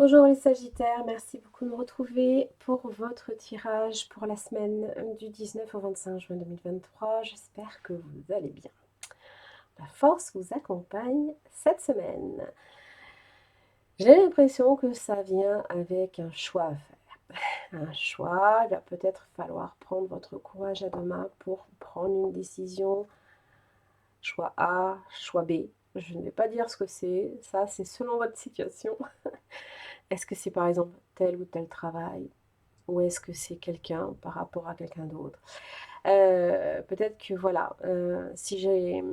Bonjour les Sagittaires, merci beaucoup de me retrouver pour votre tirage pour la semaine du 19 au 25 juin 2023. J'espère que vous allez bien. La force vous accompagne cette semaine. J'ai l'impression que ça vient avec un choix à faire. Un choix, il va peut-être falloir prendre votre courage à deux mains pour prendre une décision. Choix A, choix B. Je ne vais pas dire ce que c'est, ça c'est selon votre situation. Est-ce que c'est par exemple tel ou tel travail? Ou est-ce que c'est quelqu'un par rapport à quelqu'un d'autre? Peut-être que voilà, si j'ai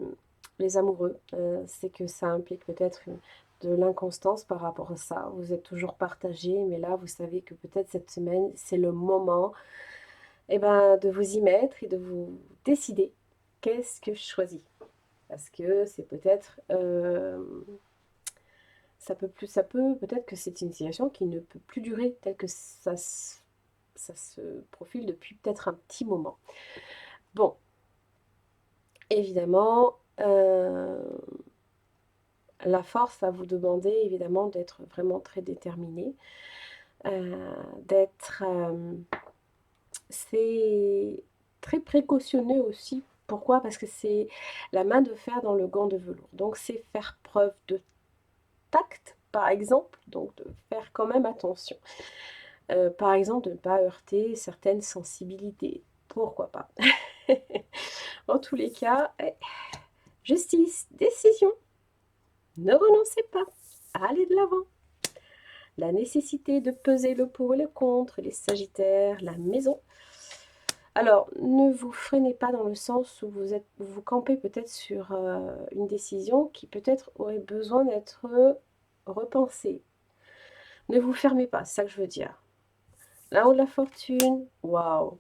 les amoureux, c'est que ça implique peut-être de l'inconstance par rapport à ça. Vous êtes toujours partagés, mais là, vous savez que peut-être cette semaine, c'est le moment eh ben, de vous y mettre et de vous décider qu'est-ce que je choisis. Parce que c'est peut-être ça peut peut-être que c'est une situation qui ne peut plus durer telle que ça se profile depuis peut-être un petit moment. Bon, évidemment, la force va vous demander évidemment d'être vraiment très déterminé, d'être c'est très précautionneux aussi. Pourquoi? Parce que c'est la main de fer dans le gant de velours. Donc c'est faire preuve de tact, par exemple, donc de faire quand même attention. Par exemple, de ne pas heurter certaines sensibilités. Pourquoi pas? En tous les cas, justice, décision. Ne renoncez pas. Allez de l'avant. La nécessité de peser le pour et le contre, les sagittaires, la maison. Alors, ne vous freinez pas dans le sens où vous campez peut-être sur une décision qui peut-être aurait besoin d'être repensée. Ne vous fermez pas, c'est ça que je veux dire. Là haut de la fortune, waouh!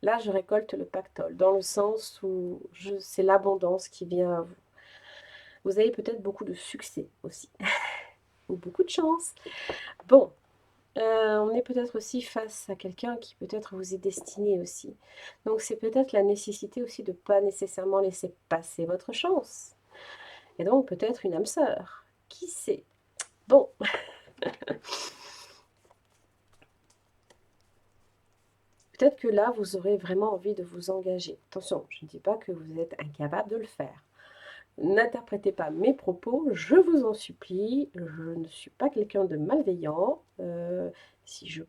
Là, je récolte le pactole, dans le sens où c'est l'abondance qui vient à vous. Vous avez peut-être beaucoup de succès aussi, ou beaucoup de chance. Bon, on est peut-être aussi face à quelqu'un qui peut-être vous est destiné aussi. Donc c'est peut-être la nécessité aussi de ne pas nécessairement laisser passer votre chance. Et donc peut-être une âme sœur. Qui sait? Bon. Peut-être que là, vous aurez vraiment envie de vous engager. Attention, je ne dis pas que vous êtes incapable de le faire. N'interprétez pas mes propos, je vous en supplie. Je ne suis pas quelqu'un de malveillant. Si je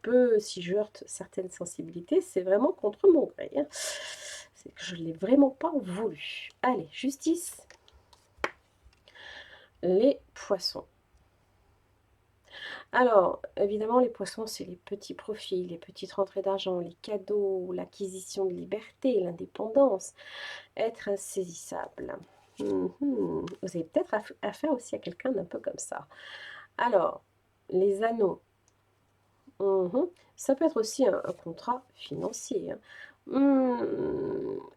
heurte certaines sensibilités, c'est vraiment contre mon gré, hein. C'est que je ne l'ai vraiment pas voulu. Allez, justice. Les poissons. Alors, évidemment, les poissons, c'est les petits profits, les petites rentrées d'argent, les cadeaux, l'acquisition de liberté, l'indépendance, être insaisissable. Vous avez peut-être affaire aussi à quelqu'un d'un peu comme ça. Alors, les anneaux. Ça peut être aussi un contrat financier, hein.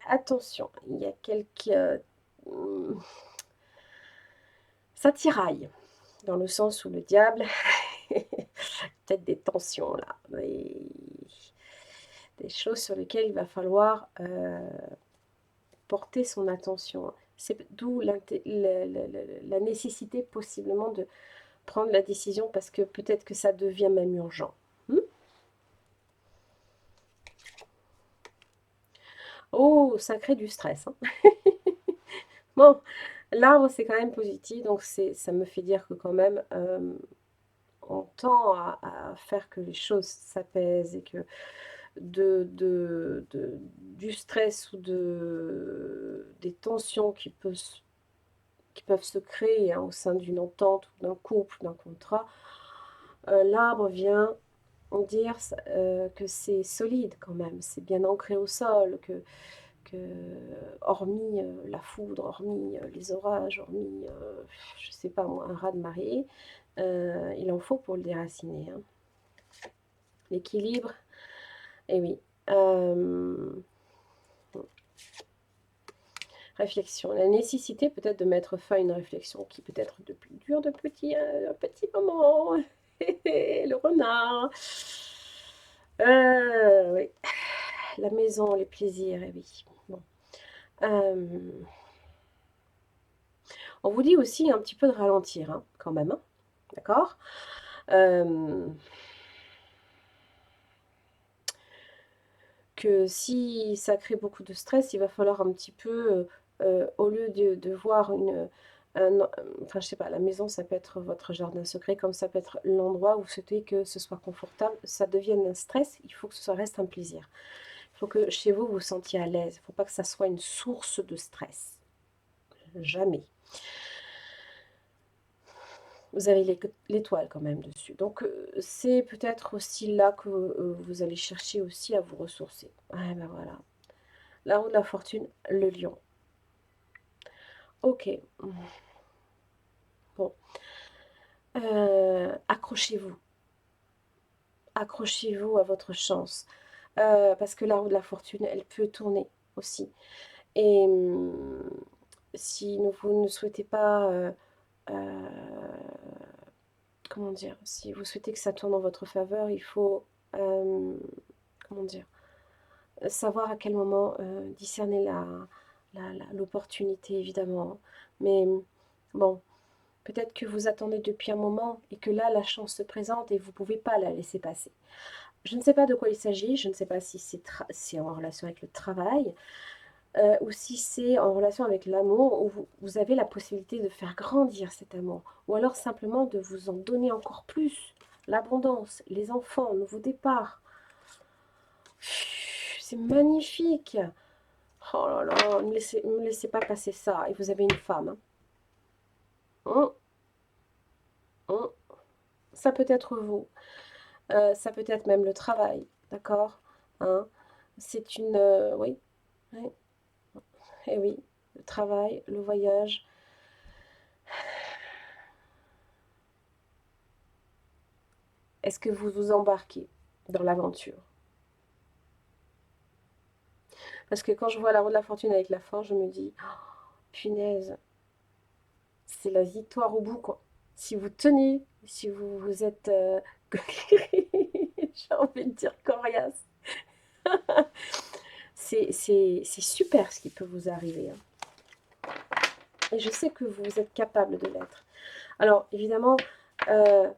Attention, il y a quelques... ça tiraille, dans le sens où le diable... peut-être des tensions là, des choses sur lesquelles il va falloir porter son attention. C'est d'où la nécessité possiblement de prendre la décision parce que peut-être que ça devient même urgent. Oh, ça crée du stress, hein. Bon, l'arbre c'est quand même positif, donc ça me fait dire que quand même on tend à faire que les choses s'apaisent et que du stress ou des tensions qui peuvent se créer, hein, au sein d'une entente, ou d'un couple, d'un contrat, l'arbre vient dire que c'est solide quand même, c'est bien ancré au sol, que hormis la foudre, hormis les orages, hormis, je ne sais pas moi, un raz-de-marée, il en faut pour le déraciner, hein. L'équilibre, eh oui. Réflexion. La nécessité peut-être de mettre fin à une réflexion qui peut-être dure depuis un petit moment. Le renard. Oui. La maison, les plaisirs, eh oui. Bon. On vous dit aussi un petit peu de ralentir, hein, quand même, hein. D'accord? Que si ça crée beaucoup de stress, il va falloir un petit peu, au lieu de voir enfin je sais pas, la maison ça peut être votre jardin secret, comme ça peut être l'endroit où vous souhaitez que ce soit confortable, ça devienne un stress, il faut que ça reste un plaisir. Il faut que chez vous, vous vous sentiez à l'aise, il ne faut pas que ça soit une source de stress. Jamais. Vous avez l'étoile quand même dessus. Donc c'est peut-être aussi là que vous allez chercher aussi à vous ressourcer. Ah ben voilà. La roue de la fortune, le lion. Ok. Bon. Accrochez-vous. Accrochez-vous à votre chance. Parce que la roue de la fortune, elle peut tourner aussi. Et si vous ne souhaitez pas... euh, comment dire? Si vous souhaitez que ça tourne en votre faveur, il faut... comment dire? Savoir à quel moment discerner l'opportunité, évidemment. Mais bon, peut-être que vous attendez depuis un moment et que là, la chance se présente et vous ne pouvez pas la laisser passer. Je ne sais pas de quoi il s'agit, je ne sais pas si c'est en relation avec le travail ou si c'est en relation avec l'amour, où vous avez la possibilité de faire grandir cet amour, ou alors simplement de vous en donner encore plus. L'abondance, les enfants, nouveau départ. C'est magnifique. Oh là là, ne me laissez pas passer ça. Et vous avez une femme. Hein. Hum, hum. Ça peut être vous. Ça peut être même le travail. D'accord, hein. C'est une... oui, oui, et oui. Le travail, le voyage. Est-ce que vous vous embarquez dans l'aventure? Parce que quand je vois la roue de la fortune avec la fin, je me dis, oh, punaise, c'est la victoire au bout, quoi. Si vous tenez, si vous êtes... j'ai envie de dire coriace. C'est super ce qui peut vous arriver. Hein. Et je sais que vous êtes capable de l'être. Alors, évidemment, euh,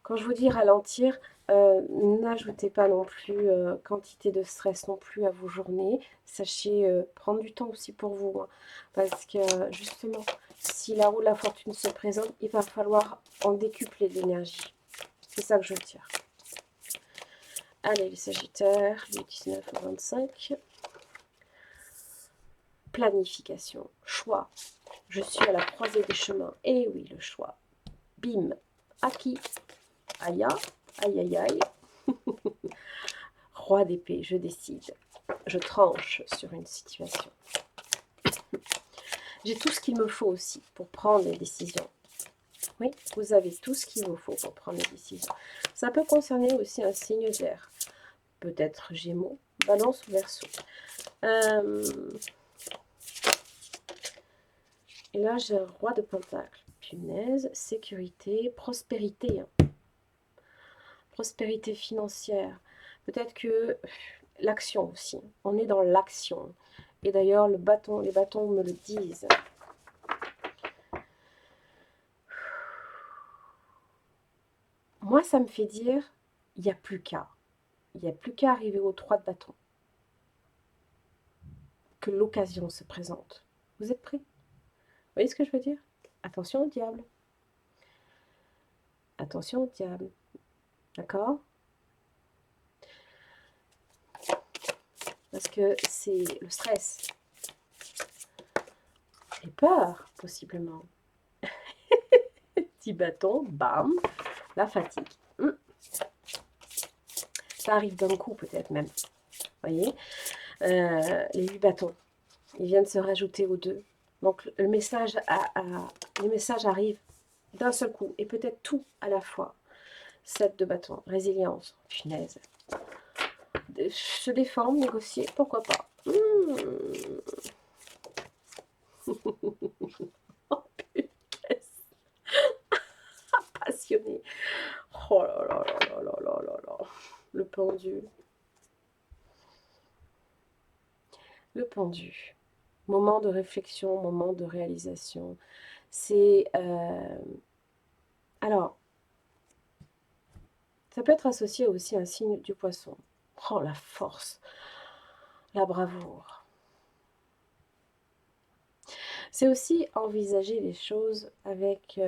quand je vous dis ralentir, n'ajoutez pas non plus quantité de stress non plus à vos journées. Sachez prendre du temps aussi pour vous. Hein, parce que justement, si la roue de la fortune se présente, il va falloir en décupler l'énergie. C'est ça que je tire. Allez, les Sagittaires, du 19 au 25. Planification, choix. Je suis à la croisée des chemins. Et oui, le choix. Bim. Aki. Aya. Aïe, aïe, aïe. Roi d'épée, je décide. Je tranche sur une situation. J'ai tout ce qu'il me faut aussi pour prendre des décisions. Oui, vous avez tout ce qu'il vous faut pour prendre des décisions. Ça peut concerner aussi un signe d'air. Peut-être Gémeaux, Balance ou Verseau. Et là, j'ai un roi de pentacle. Punaise, sécurité, prospérité. Hein. Prospérité financière. Peut-être que l'action aussi. On est dans l'action. Et d'ailleurs, les bâtons me le disent. Moi, ça me fait dire, il n'y a plus qu'à. Il n'y a plus qu'à arriver aux 3 de bâton. Que l'occasion se présente. Vous êtes prêts? Vous voyez ce que je veux dire? Attention au diable. Attention au diable. D'accord? Parce que c'est le stress. Les peurs, possiblement. Petit bâton, bam, la fatigue. Ça arrive d'un coup, peut-être même. Vous voyez? Les 8 bâtons. Ils viennent se rajouter aux 2. Donc, le message les messages arrivent d'un seul coup. Et peut-être tout à la fois. 7 de bâton. Résilience. Punaise. Se défendre, négocier, pourquoi pas. Oh, punaise. Passionné. Oh là là là là là là là là. Le pendu. Le pendu. Moment de réflexion, moment de réalisation. C'est... alors, Ça peut être associé aussi à un signe du poisson. Oh, la force, la bravoure. C'est aussi envisager les choses avec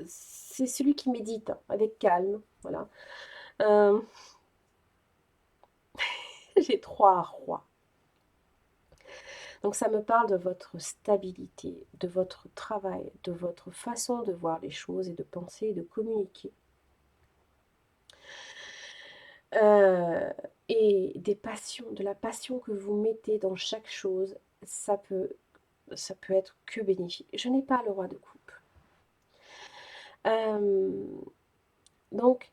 c'est celui qui médite, hein, avec calme, voilà. Euh, j'ai 3 rois. Donc ça me parle de votre stabilité, de votre travail, de votre façon de voir les choses et de penser et de communiquer. Euh, et des passions, de la passion que vous mettez dans chaque chose, ça peut être que bénéfique. Je n'ai pas le roi de coupe. Euh, donc,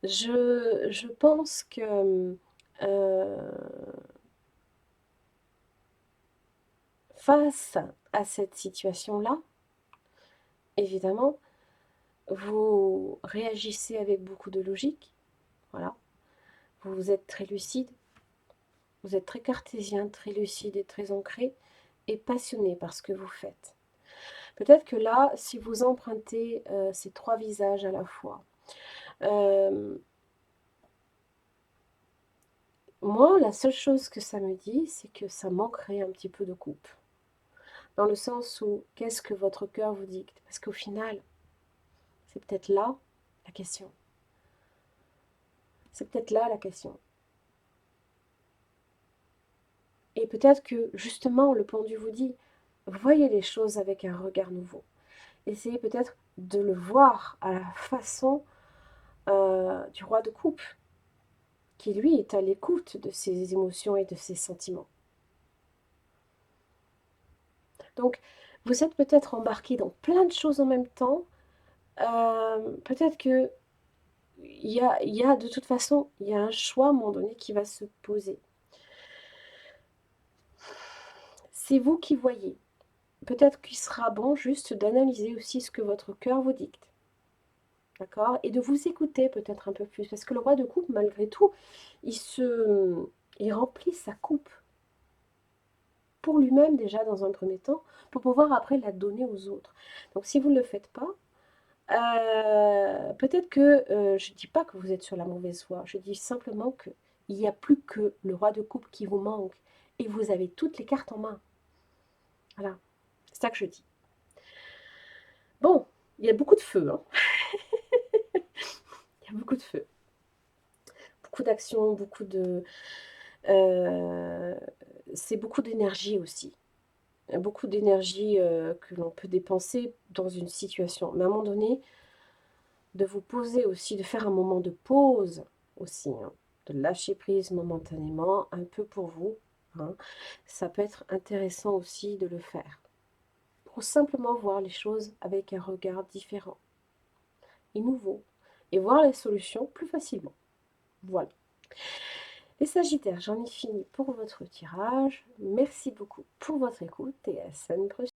je pense que face à cette situation-là, évidemment, vous réagissez avec beaucoup de logique. Voilà. Vous êtes très lucide, vous êtes très cartésien, très lucide et très ancré et passionné par ce que vous faites. Peut-être que là, si vous empruntez ces 3 visages à la fois, euh, moi, la seule chose que ça me dit, c'est que ça manquerait un petit peu de coupe. Dans le sens où, qu'est-ce que votre cœur vous dicte? Parce qu'au final, c'est peut-être là la question. C'est peut-être là la question. Et peut-être que, justement, le pendu vous dit, voyez les choses avec un regard nouveau. Essayez peut-être de le voir à la façon du roi de coupe, qui lui est à l'écoute de ses émotions et de ses sentiments. Donc, vous êtes peut-être embarqué dans plein de choses en même temps. Peut-être que il y a de toute façon, il y a un choix à un moment donné qui va se poser. C'est vous qui voyez. Peut-être qu'il sera bon juste d'analyser aussi ce que votre cœur vous dicte. D'accord? Et de vous écouter peut-être un peu plus. Parce que le roi de coupe, malgré tout, il remplit sa coupe pour lui-même déjà dans un premier temps, pour pouvoir après la donner aux autres. Donc si vous ne le faites pas, peut-être que je ne dis pas que vous êtes sur la mauvaise voie, je dis simplement que il n'y a plus que le roi de coupe qui vous manque et vous avez toutes les cartes en main. Voilà, c'est ça que je dis. Bon, il y a beaucoup de feu, hein. Il y a beaucoup de feu, beaucoup d'action, euh, c'est beaucoup d'énergie aussi. Beaucoup d'énergie que l'on peut dépenser dans une situation. Mais à un moment donné, de vous poser aussi, de faire un moment de pause aussi, hein, de lâcher prise momentanément, un peu pour vous, hein. Ça peut être intéressant aussi de le faire, pour simplement voir les choses avec un regard différent et nouveau, et voir les solutions plus facilement. Voilà. Les Sagittaires, j'en ai fini pour votre tirage. Merci beaucoup pour votre écoute et à la semaine prochaine.